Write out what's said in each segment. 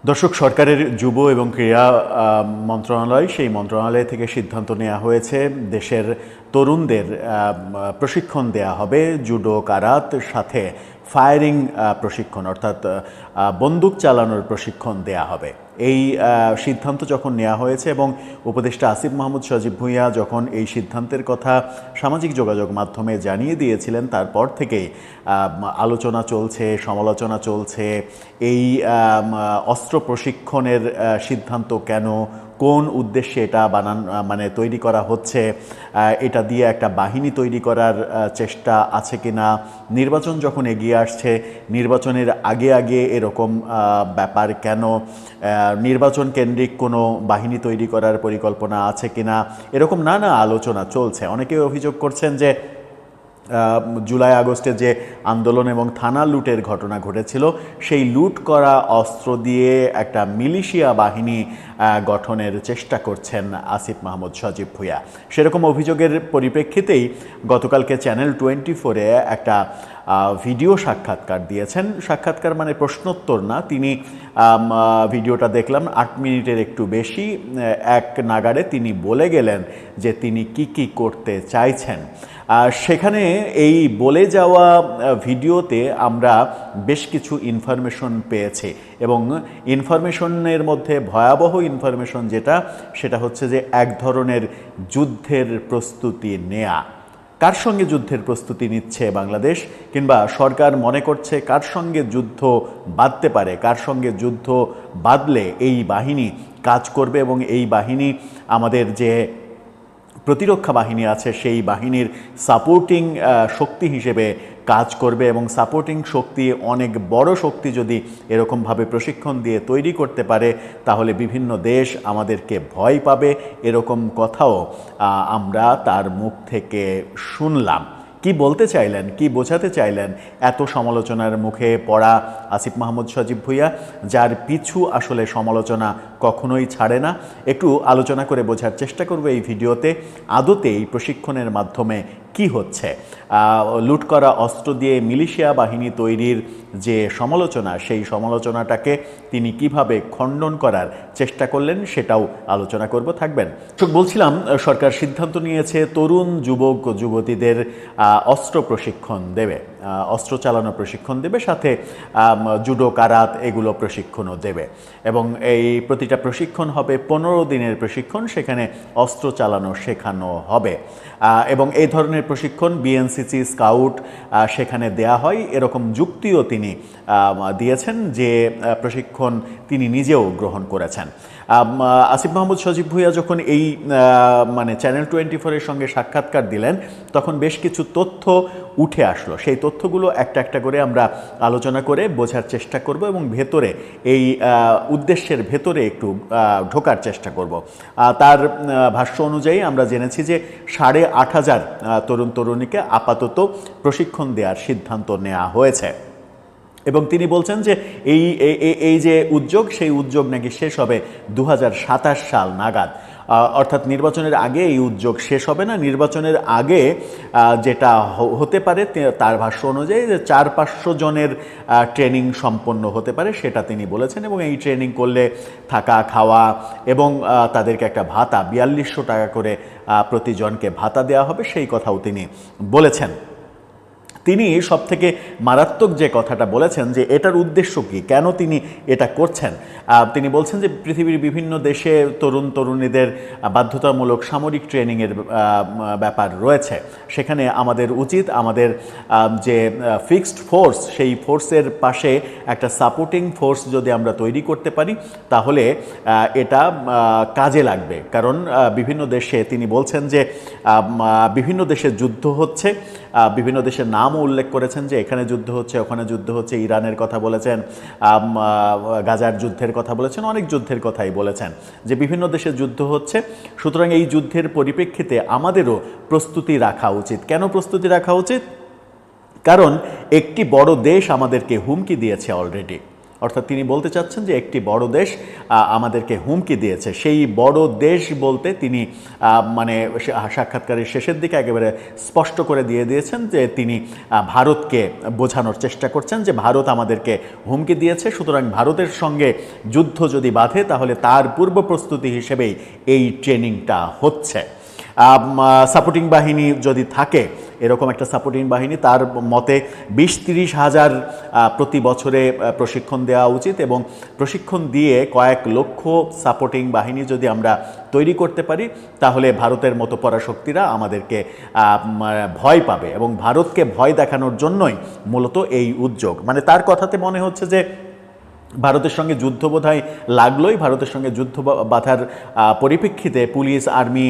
দর্শক, সরকারের যুব এবং ক্রীড়া মন্ত্রণালয়, সেই মন্ত্রণালয় থেকে সিদ্ধান্ত নেওয়া হয়েছে দেশের তরুণদের প্রশিক্ষণ দেয়া হবে জুডো, কারাত, সাথে ফায়ারিং প্রশিক্ষণ, অর্থাৎ বন্দুক চালানোর প্রশিক্ষণ দেয়া হবে। এই সিদ্ধান্ত যখন নেওয়া হয়েছে এবং উপদেষ্টা আসিফ মাহমুদ সজীব ভুঁইয়া যখন এই সিদ্ধান্তের কথা সামাজিক যোগাযোগ মাধ্যমে জানিয়ে দিয়েছিলেন, তারপর থেকেই আলোচনা চলছে, সমালোচনা চলছে। এই অস্ত্র প্রশিক্ষণের সিদ্ধান্ত কেন, কোন উদ্দেশ্যে এটা তৈরি করা হচ্ছে, এটা দিয়ে একটা বাহিনী তৈরি করার চেষ্টা আছে কিনা, নির্বাচন যখন এগিয়ে আসছে নির্বাচনের আগে আগে এরকম ব্যাপার কেন, নির্বাচন কেন্দ্রিক কোনো বাহিনী তৈরি করার পরিকল্পনা আছে কিনা, এরকম নানা আলোচনা চলছে। অনেকেই অভিযোগ করছেন যে জুলাই আগস্টে যে আন্দোলন এবং থানা লুটের ঘটনা ঘটেছিল, সেই লুট করা অস্ত্র দিয়ে একটা মিলিশিয়া বাহিনী গঠনের চেষ্টা করছেন আসিফ মাহমুদ সজীব ভুঁইয়া। সেরকম অভিযোগের পরিপ্রেক্ষিতেই গতকালকে চ্যানেল 24-এ একটা ভিডিও সাক্ষাৎকার দিয়েছেন। সাক্ষাৎকার মানে প্রশ্নোত্তর না, তিনি ভিডিওটা দেখলাম 8 মিনিটের একটু বেশি। এক নাগাড়ে তিনি বলে গেলেন যে তিনি কি করতে চাইছেন। সেখানে এই বলে যাওয়া ভিডিওতে আমরা বেশ কিছু ইনফরমেশন পেয়েছি এবং ইনফরমেশনের মধ্যে ভয়াবহ ইনফরমেশন সেটা হচ্ছে যে এক ধরনের যুদ্ধের প্রস্তুতি নেয়া। কার সঙ্গে যুদ্ধের প্রস্তুতি নিচ্ছে বাংলাদেশ, কিংবা সরকার মনে করছে কার সঙ্গে যুদ্ধ বাঁধতে পারে, কার সঙ্গে যুদ্ধ বাঁধলে এই বাহিনী কাজ করবে এবং এই বাহিনী আমাদের যে প্রতিরক্ষা বাহিনী আছে সেই বাহিনীর সাপোর্টিং শক্তি হিসেবে কাজ করবে এবং সাপোর্টিং শক্তি, অনেক বড় শক্তি যদি এরকমভাবে প্রশিক্ষণ দিয়ে তৈরি করতে পারে তাহলে বিভিন্ন দেশ আমাদেরকে ভয় পাবে, এরকম কথাও আমরা তার মুখ থেকে শুনলাম। কি বলতে চাইলেন, কি বোঝাতে চাইলেন এত সমালোচনার মুখে পড়া আসিফ মাহমুদ সজীব ভুঁইয়া, যার পিছু আসলে সমালোচনা কখনোই ছাড়ে না? একটু আলোচনা করে বোঝার চেষ্টা করব এই ভিডিওতে আদতে এই প্রশিক্ষণের মাধ্যমে কি হচ্ছে। লুট করা অস্ত্র দিয়ে মিলিশিয়া বাহিনী তৈরির যে সমালোচনা, সেই সমালোচনাটাকে তিনি কিভাবে খণ্ডন করার চেষ্টা করলেন সেটাও আলোচনা করব, থাকবেন। বলছিলাম, সরকার সিদ্ধান্ত নিয়েছে তরুণ যুবক যুবতীদের অস্ত্র প্রশিক্ষণ দেবে, অস্ত্র চালানো প্রশিক্ষণ দেবে, সাথে জুডো, কারাত এগুলো প্রশিক্ষণও দেবে এবং এই প্রতিটা প্রশিক্ষণ হবে 15 দিনের প্রশিক্ষণ, সেখানে অস্ত্র চালানো শেখানো হবে এবং এই ধরনের প্রশিক্ষণ বিএনসিসি, স্কাউট সেখানে দেয়া হয়, এরকম যুক্তিও তিনি দিয়েছেন যে প্রশিক্ষণ তিনি নিজেও গ্রহণ করেছেন। আসিফ মাহমুদ সজীব ভুঁইয়া যখন এই চ্যানেল 24-এর সঙ্গে সাক্ষাৎকার দিলেন তখন বেশ কিছু তথ্য উঠে আসলো। সেই তথ্যগুলো একটা একটা করে আমরা আলোচনা করে বোঝার চেষ্টা করব এবং ভেতরে এই উদ্দেশ্যের ভেতরে একটু ঢোকার চেষ্টা করব। তার ভাষ্য অনুযায়ী আমরা জেনেছি যে 8,500 তরুণ তরুণীকে আপাতত প্রশিক্ষণ দেওয়ার সিদ্ধান্ত নেওয়া হয়েছে এবং তিনি বলছেন যে এই যে উদ্যোগ, সেই উদ্যোগ নাকি শেষ হবে 2027 সাল নাগাদ, অর্থাৎ নির্বাচনের আগে এই উদ্যোগ শেষ হবে না। নির্বাচনের আগে যেটা হতে পারে তার ভাষ্য অনুযায়ী যে 400-500 জনের ট্রেনিং সম্পন্ন হতে পারে, সেটা তিনি বলেছেন এবং এই ট্রেনিং করলে থাকা, খাওয়া এবং তাদেরকে একটা ভাতা 4200 টাকা করে প্রতিজনকে ভাতা দেওয়া হবে, সেই কথাও তিনি বলেছেন। তিনি সবথেকে মারাত্মক যে কথাটা বলেছেন যে এটার উদ্দেশ্য কী, কেন তিনি এটা করছেন। তিনি বলছেন যে পৃথিবীর বিভিন্ন দেশে তরুণ তরুণীদের বাধ্যতামূলক সামরিক ট্রেনিংয়ের ব্যাপার রয়েছে, সেখানে আমাদের উচিত আমাদের যে ফিক্সড ফোর্স, সেই ফোর্সের পাশে একটা সাপোর্টিং ফোর্স যদি আমরা তৈরি করতে পারি তাহলে এটা কাজে লাগবে। কারণ বিভিন্ন দেশে, তিনি বলছেন যে বিভিন্ন দেশে যুদ্ধ হচ্ছে, বিভিন্ন দেশের নামও উল্লেখ করেছেন যে এখানে যুদ্ধ হচ্ছে, ওখানে যুদ্ধ হচ্ছে, ইরানের কথা বলেছেন, গাজার যুদ্ধের কথা বলেছেন, অনেক যুদ্ধের কথাই বলেছেন যে বিভিন্ন দেশে যুদ্ধ হচ্ছে। সুতরাং এই যুদ্ধের পরিপ্রেক্ষিতে আমাদেরও প্রস্তুতি রাখা উচিত। কেন প্রস্তুতি রাখা উচিত? কারণ একটি বড় দেশ আমাদেরকে হুমকি দিয়েছে অলরেডি, অর্থাৎ তিনি বলতে চাচ্ছেন যে একটি বড় দেশ আমাদেরকে হুমকি দিয়েছে। সেই বড় দেশ বলতে তিনি মানে সাক্ষাৎকারের শেষের দিকে একেবারে স্পষ্ট করে দিয়ে দিয়েছেন যে তিনি ভারতকে বোঝানোর চেষ্টা করছেন যে ভারত আমাদেরকে হুমকি দিয়েছে, সুতরাং ভারতের সঙ্গে যুদ্ধ যদি বাধে তাহলে তার পূর্ব প্রস্তুতি হিসেবেই এই ট্রেনিংটা হচ্ছে। সাপোর্টিং বাহিনী যদি থাকে, এরকম একটা সাপোর্টিং বাহিনী তার মতে 20-30 হাজার প্রতি বছরে প্রশিক্ষণ দেওয়া উচিত, এবং প্রশিক্ষণ দিয়ে কয়েক লক্ষ সাপোর্টিং বাহিনী যদি আমরা তৈরি করতে পারি তাহলে ভারতের মতো পরাশক্তিরা আমাদেরকে ভয় পাবে, এবং ভারতকে ভয় দেখানোর জন্যই মূলত এই উদ্যোগ। মানে তার কথাতে মনে হচ্ছে যে ভারতের সঙ্গে যুদ্ধ বোধহয় লাগলোই, ভারতের সঙ্গে যুদ্ধ বাঁধার পরিপ্রেক্ষিতে পুলিশ, আর্মি,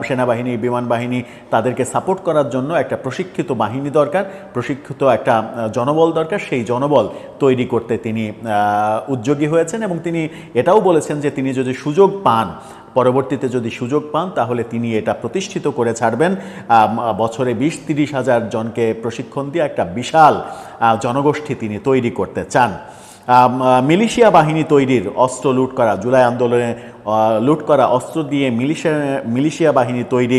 সেনাবাহিনী, বিমান বাহিনী তাদেরকে সাপোর্ট করার জন্য একটা প্রশিক্ষিত বাহিনী দরকার, প্রশিক্ষিত একটা জনবল দরকার। সেই জনবল তৈরি করতে তিনি উদ্যোগী হয়েছেন, এবং তিনি এটাও বলেছেন যে তিনি যদি সুযোগ পান, পরবর্তীতে যদি সুযোগ পান তাহলে তিনি এটা প্রতিষ্ঠিত করে ছাড়বেন। বছরে 20-30 হাজার জনকে প্রশিক্ষণ দিয়ে একটা বিশাল জনগোষ্ঠী তিনি তৈরি করতে চান। মিলিশিয়া বাহিনী তৈরির, অস্ত্র লুট করা, জুলাই আন্দোলনে লুট করা অস্ত্র দিয়ে মিলিশিয়া বাহিনী তৈরি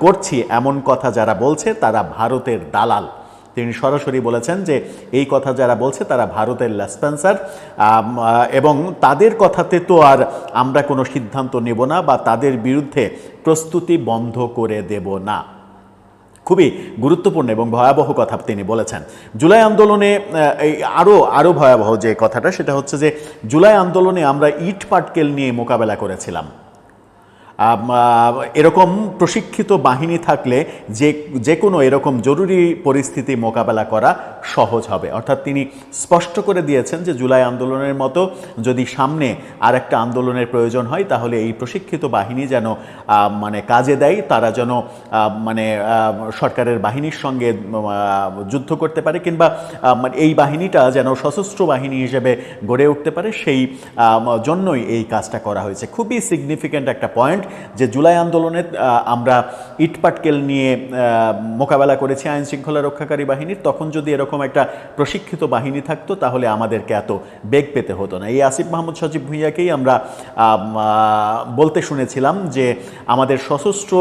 করছি এমন কথা যারা বলছে তারা ভারতের দালাল। তিনি সরাসরি বলেছেন যে এই কথা যারা বলছে তারা ভারতের লেসপেন্সার, এবং তাদের কথাতে তো আর আমরা কোনো সিদ্ধান্ত নেব না বা তাদের বিরুদ্ধে প্রস্তুতি বন্ধ করে দেব না। খুবই গুরুত্বপূর্ণ এবং ভয়াবহ কথা তিনি বলেছেন। জুলাই আন্দোলনে আরও ভয়াবহ যে কথাটা, সেটা হচ্ছে যে জুলাই আন্দোলনে আমরা ইট পাটকেল নিয়ে মোকাবেলা করেছিলাম। এরকম প্রশিক্ষিত বাহিনী থাকলে যে কোনো এরকম জরুরি পরিস্থিতি মোকাবেলা করা সহজ হবে। অর্থাৎ তিনি স্পষ্ট করে দিয়েছেন যে জুলাই আন্দোলনের মতো যদি সামনে আর একটা আন্দোলনের প্রয়োজন হয় তাহলে এই প্রশিক্ষিত বাহিনী যেন মানে কাজে দেয়, তারা যেন মানে সরকারের বাহিনীর সঙ্গে যুদ্ধ করতে পারে, কিংবা এই বাহিনীটা যেন সশস্ত্র বাহিনী হিসেবে গড়ে উঠতে পারে, সেই জন্যই এই কাজটা করা হয়েছে। খুবই সিগনিফিক্যান্ট একটা পয়েন্ট যে জুলাই আন্দোলনে আমরা ইটপাটকেল নিয়ে মোকাবেলা করেছি আইন শৃঙ্খলা রক্ষাকারী বাহিনীর, তখন যদি এরকম একটা প্রশিক্ষিত বাহিনী থাকতো তাহলে আমাদেরকে এত বেগ পেতে হতো না। এই আসিফ মাহমুদ সজীব ভুঁইয়াকেই আমরা বলতে শুনেছিলাম যে আমাদের সশস্ত্র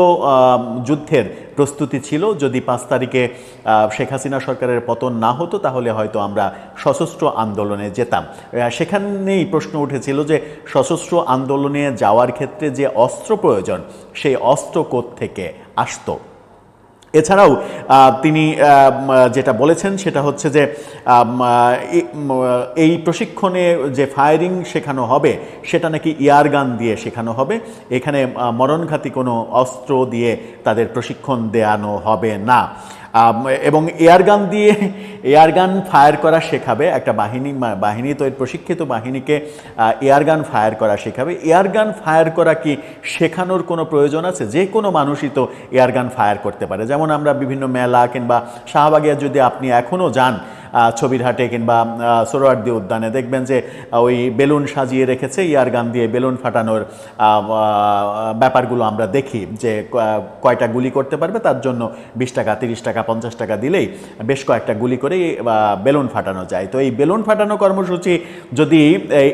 যুদ্ধের প্রস্তুতি ছিল, যদি 5 তারিখে শেখ হাসিনা সরকারের পতন না হতো তাহলে হয়তো আমরা সশস্ত্র আন্দোলনে যেতাম। সেখানেই প্রশ্ন উঠেছিল যে সশস্ত্র আন্দোলনে যাওয়ার ক্ষেত্রে যে অস্ত্র প্রয়োজন সেই অস্ত্র কোত্থেকে আসতো। এছাড়াও তিনি যেটা বলেছেন সেটা হচ্ছে যে এই প্রশিক্ষণে যে ফায়ারিং শেখানো হবে সেটা নাকি এয়ারগান দিয়ে শেখানো হবে, এখানে মরণঘাতী কোনো অস্ত্র দিয়ে তাদের প্রশিক্ষণ দেওয়ানো হবে না, এবং এয়ারগান ফায়ার করা শেখাবে একটা বাহিনী তো প্রশিক্ষিত বাহিনীকে এয়ারগান ফায়ার করা শেখাবে। এয়ারগান ফায়ার করা কি শেখানোর কোনো প্রয়োজন আছে? যে কোনো মানুষই তো এয়ারগান ফায়ার করতে পারে। যেমন আমরা বিভিন্ন মেলা কিংবা শাহবাগে যদি আপনি এখনও যান ছবিরহাটে কিংবা সোহরাওয়ার্দী উদ্যানে, দেখবেন যে ওই বেলুন সাজিয়ে রেখেছে, এয়ারগান দিয়ে বেলুন ফাটানোর ব্যাপারগুলো আমরা দেখি, যে কয়টা গুলি করতে পারবে তার জন্য 20 টাকা, 30 টাকা, 50 টাকা দিলেই বেশ কয়েকটা গুলি করে বেলুন ফাটানো যায়। তো এই বেলুন ফাটানো কর্মসূচি যদি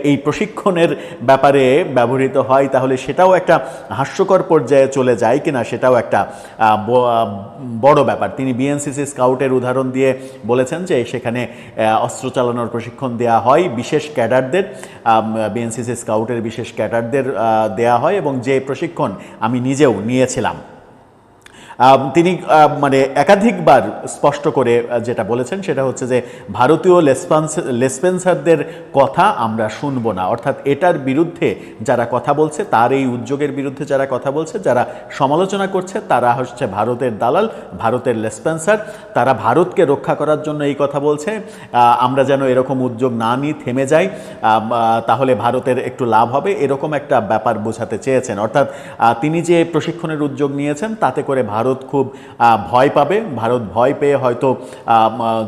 এই প্রশিক্ষণের ব্যাপারে ব্যবহৃত হয় তাহলে সেটাও একটা হাস্যকর পর্যায়ে চলে যায় কিনা সেটাও একটা বড় ব্যাপার। তিনি বিএনসিসি স্কাউটের উদাহরণ দিয়ে বলেছেন যে সেখানে অস্ত্র চালানোর প্রশিক্ষণ দেয়া হয় বিশেষ ক্যাডারদের, বিএনসিসি স্কাউটের বিশেষ ক্যাডারদের দেয়া হয়, এবং যে প্রশিক্ষণ আমি নিজেও নিয়েছিলাম। তিনি মানে একাধিকবার স্পষ্ট করে যেটা বলেছেন সেটা হচ্ছে যে ভারতীয় লেসপেন্সারদের কথা আমরা শুনবো না। অর্থাৎ এটার বিরুদ্ধে যারা কথা বলছে, তার এই উদ্যোগের বিরুদ্ধে যারা কথা বলছে, যারা সমালোচনা করছে, তারা হচ্ছে ভারতের দালাল, ভারতের লেসপেন্সার। তারা ভারতকে রক্ষা করার জন্য এই কথা বলছে। আমরা যেন এরকম উদ্যোগ না নিয়ে থেমে যাই, তাহলে ভারতের একটু লাভ হবে, এরকম একটা ব্যাপার বোঝাতে চেয়েছেন। অর্থাৎ তিনি যে প্রশিক্ষণের উদ্যোগ নিয়েছেন তাতে করে ভারত খুব ভয় পাবে, ভারত ভয় পেয়ে হয়তো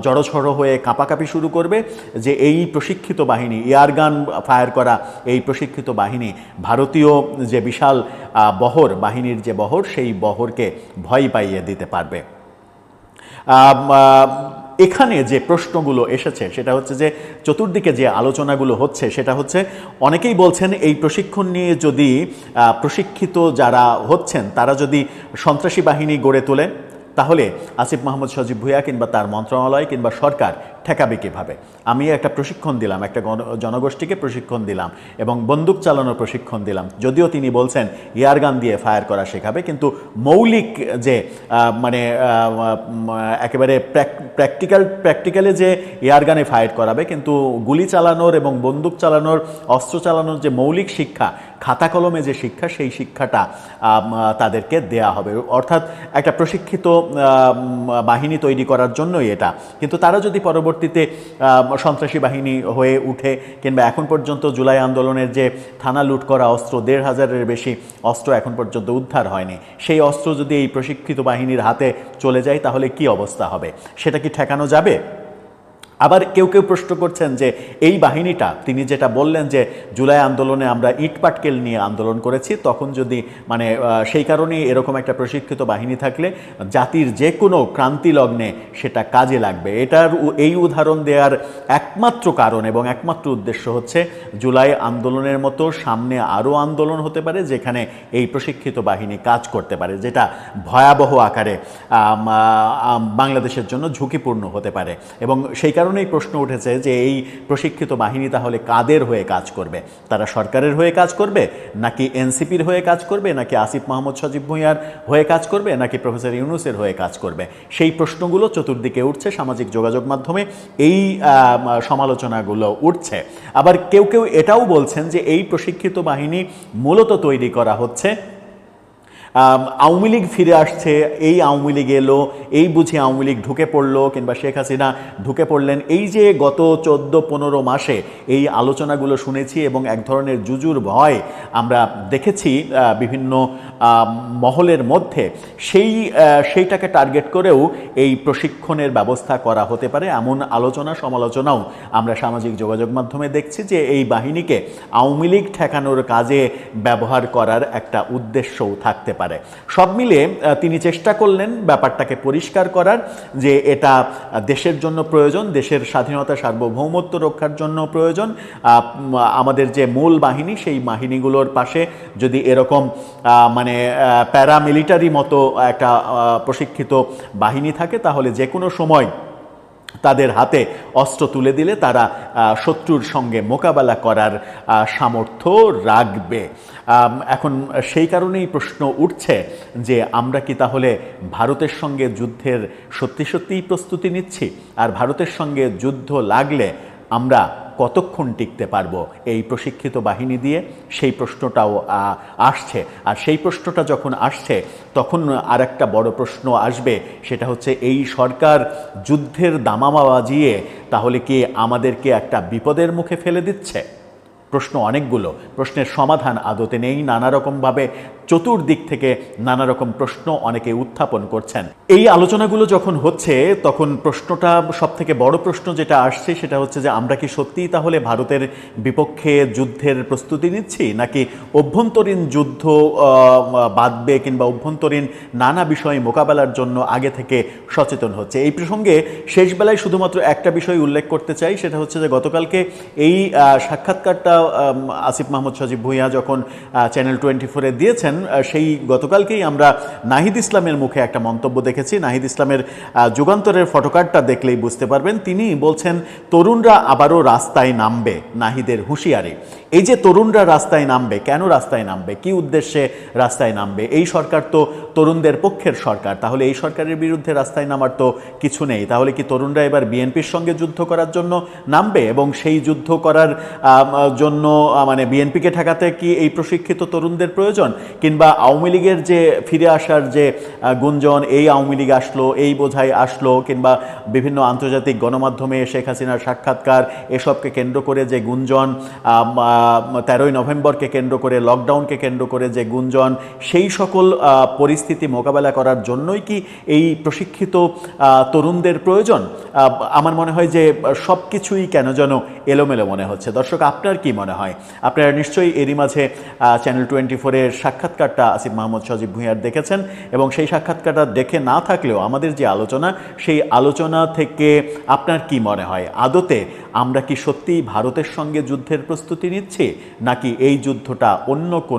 জড়সড় হয়ে কাঁপাকাঁপি শুরু করবে যে এই প্রশিক্ষিত বাহিনী, এয়ারগান ফায়ার করা এই প্রশিক্ষিত বাহিনী ভারতীয় যে বিশাল বহর, বাহিনীর যে বহর, সেই বহরকে ভয় পাইয়ে দিতে পারবে। এখানে যে প্রশ্নগুলো এসেছে সেটা হচ্ছে যে চতুর্দিকে যে আলোচনাগুলো হচ্ছে সেটা হচ্ছে অনেকেই বলছেন এই প্রশিক্ষণ নিয়ে যদি প্রশিক্ষিত যারা হচ্ছেন তারা যদি সন্ত্রাসী বাহিনী গড়ে তোলে তাহলে আসিফ মাহমুদ সজীব ভুঁইয়া কিংবা তার মন্ত্রণালয় কিংবা সরকার ঠেকাবে কীভাবে? আমি একটা প্রশিক্ষণ দিলাম, একটা জনগোষ্ঠীকে প্রশিক্ষণ দিলাম এবং বন্দুক চালানোর প্রশিক্ষণ দিলাম, যদিও তিনি বলছেন এয়ারগান দিয়ে ফায়ার করা শেখাবে, কিন্তু মৌলিক যে মানে একেবারে প্র্যাকটিক্যালে যে এয়ারগানে ফায়ার করাবে, কিন্তু গুলি চালানোর এবং বন্দুক চালানোর, অস্ত্র চালানোর যে মৌলিক শিক্ষা, খাতা কলমে যে শিক্ষা, সেই শিক্ষাটা তাদেরকে দেয়া হবে। অর্থাৎ একটা প্রশিক্ষিত বাহিনী তৈরি করার জন্যই এটা। কিন্তু তারা যদি পরবর্তীতে সন্ত্রাসী বাহিনী হয়ে উঠে কিংবা এখন পর্যন্ত জুলাই আন্দোলনের যে থানা লুট করা অস্ত্র, ১৫০০-এর বেশি অস্ত্র এখন পর্যন্ত উদ্ধার হয়নি, সেই অস্ত্র যদি এই প্রশিক্ষিত বাহিনীর হাতে চলে যায় তাহলে কি অবস্থা হবে? সেটা কি ঠেকানো যাবে? আবার কেউ কেউ প্রশ্ন করছেন যে এই বাহিনীটা, তিনি যেটা বললেন যে জুলাই আন্দোলনে আমরা ইট পাটকেল নিয়ে আন্দোলন করেছি, তখন যদি মানে সেই কারণেই এরকম একটা প্রশিক্ষিত বাহিনী থাকলে জাতির যে কোনো ক্রান্তি লগ্নে সেটা কাজে লাগবে। এটার এই উদাহরণ দেওয়ার একমাত্র কারণ এবং একমাত্র উদ্দেশ্য হচ্ছে জুলাই আন্দোলনের মতো সামনে আরও আন্দোলন হতে পারে যেখানে এই প্রশিক্ষিত বাহিনী কাজ করতে পারে, যেটা ভয়াবহ আকারে বাংলাদেশের জন্য ঝুঁকিপূর্ণ হতে পারে। এবং সেই কারণেই প্রশ্ন উঠেছে যে এই প্রশিক্ষিত বাহিনী তাহলে কাদের হয়ে কাজ করবে? তারা সরকারের হয়ে কাজ করবে, নাকি এনসিপির হয়ে কাজ করবে, নাকি আসিফ মাহমুদ সজীব ভুঁইয়ার হয়ে কাজ করবে, নাকি প্রফেসর ইউনূসের হয়ে কাজ করবে? সেই প্রশ্নগুলো চতুর্দিকে উঠছে, সামাজিক যোগাযোগ মাধ্যমে এই সমালোচনাগুলো উঠছে। আবার কেউ কেউ এটাও বলছেন যে এই প্রশিক্ষিত বাহিনী মূলত তৈরি করা হচ্ছে, আওয়ামী লীগ ফিরে আসছে, এই আওয়ামী লীগ এলো, এই বুঝি আওয়ামী লীগ ঢুকে পড়লো কিংবা শেখ হাসিনা ঢুকে পড়লেন, এই যে গত 14-15 মাসে এই আলোচনাগুলো শুনেছি এবং এক ধরনের জুজুর ভয় আমরা দেখেছি বিভিন্ন মহলের মধ্যে, সেইটাকে টার্গেট করেও এই প্রশিক্ষণের ব্যবস্থা করা হতে পারে, এমন আলোচনা সমালোচনাও আমরা সামাজিক যোগাযোগ মাধ্যমে দেখছি যে এই বাহিনীকে আওয়ামী লীগ ঠেকানোর কাজে ব্যবহার করার একটা উদ্দেশ্যও থাকতে পারে। সব মিলে তিনি চেষ্টা করলেন ব্যাপারটাকে পরিষ্কার করার, যে এটা দেশের জন্য প্রয়োজন, দেশের স্বাধীনতা সার্বভৌমত্ব রক্ষার জন্য প্রয়োজন। আমাদের যে মূল বাহিনী, সেই বাহিনীগুলোর পাশে যদি এরকম মানে প্যারামিলিটারি মতো একটা প্রশিক্ষিত বাহিনী থাকে তাহলে যে কোনো সময় তাদের হাতে অস্ত্র তুলে দিলে তারা শত্রুর সঙ্গে মোকাবেলা করার সামর্থ্য রাখবে। এখন সেই কারণেই প্রশ্ন উঠছে যে আমরা কি তাহলে ভারতের সঙ্গে যুদ্ধের সত্যি সত্যিই প্রস্তুতি নিচ্ছি? আর ভারতের সঙ্গে যুদ্ধ লাগলে আমরা কতক্ষণ টিকতে পারবো এই প্রশিক্ষিত বাহিনী দিয়ে? সেই প্রশ্নটাও আসছে। আর সেই প্রশ্নটা যখন আসছে তখন আর একটা বড় প্রশ্ন আসবে, সেটা হচ্ছে এই সরকার যুদ্ধের দামামা বাজিয়ে তাহলে কি আমাদেরকে একটা বিপদের মুখে ফেলে দিচ্ছে? প্রশ্ন অনেকগুলো, প্রশ্নের সমাধান আদতে নেই, নানা রকমভাবে চতুর্দিক থেকে নানা রকম প্রশ্ন অনেকে উত্থাপন করছেন। এই আলোচনাগুলো যখন হচ্ছে তখন প্রশ্নটা, সব থেকে বড় প্রশ্ন যেটা আসছে সেটা হচ্ছে যে আমরা কি সত্যিই তাহলে ভারতের বিপক্ষে যুদ্ধের প্রস্তুতি নিচ্ছি, নাকি অভ্যন্তরীণ যুদ্ধ বাঁধবে কিংবা অভ্যন্তরীণ নানা বিষয় মোকাবেলার জন্য আগে থেকে সচেতন হচ্ছে? এই প্রসঙ্গে শেষ বেলায় শুধুমাত্র একটা বিষয় উল্লেখ করতে চাই, সেটা হচ্ছে যে গতকালকে এই সাক্ষাৎকারটা আসিফ মাহমুদ সজীব ভুঁইয়া যখন চ্যানেল 24-এ দিয়েছেন, সেই গতকালকেই আমরা নাহিদ ইসলামের মুখে একটা মন্তব্য দেখেছি। নাহিদ ইসলামের যুগান্তরের ফটোকার্ডটা দেখলেই বুঝতে পারবেন। তিনি বলছেন তরুণরা আবারও রাস্তায় নামবে, নাহিদের হুঁশিয়ারি। এই যে তরুণরা রাস্তায় নামবে, কেন রাস্তায় নামবে, কি উদ্দেশ্যে রাস্তায় নামবে? এই সরকার তো তরুণদের পক্ষের সরকার, তাহলে এই সরকারের বিরুদ্ধে রাস্তায় নামার তো কিছু নেই। তাহলে কি তরুণরা এবার বিএনপির সঙ্গে যুদ্ধ করার জন্য নামবে? এবং সেই যুদ্ধ করার জন্য মানে বিএনপিকে ঠেকাতে কি এই প্রশিক্ষিত তরুণদের প্রয়োজন? কিংবা আওয়ামী লীগের যে ফিরে আসার যে গুঞ্জন, এই আওয়ামী লীগ আসলো, এই বোঝাই আসলো, কিংবা বিভিন্ন আন্তর্জাতিক গণমাধ্যমে শেখ হাসিনার সাক্ষাৎকার, এসবকে কেন্দ্র করে যে গুঞ্জন, 13ই নভেম্বরকে কেন্দ্র করে, লকডাউনকে কেন্দ্র করে যে গুঞ্জন, সেই সকল পরিস্থিতি মোকাবেলা করার জন্যই কি এই প্রশিক্ষিত তরুণদের প্রয়োজন? আমার মনে হয় যে সব কিছুই কেন যেন এলোমেলো মনে হচ্ছে। দর্শক, আপনার কি মনে হয়? আপনারা নিশ্চয়ই এরই মাঝে চ্যানেল 24-এর সাক্ষাৎকার সাক্ষাৎকারটা আসিফ মাহমুদ সজীব ভুঁইয়ার দেখেছেন এবং সেই সাক্ষাৎকারটা দেখে না থাকলেও আমাদের যে আলোচনা, সেই আলোচনা থেকে আপনার কি মনে হয় আদতে আমরা কি সত্যিই ভারতের সঙ্গে যুদ্ধের প্রস্তুতি নিচ্ছি, নাকি এই যুদ্ধটা অন্য কোন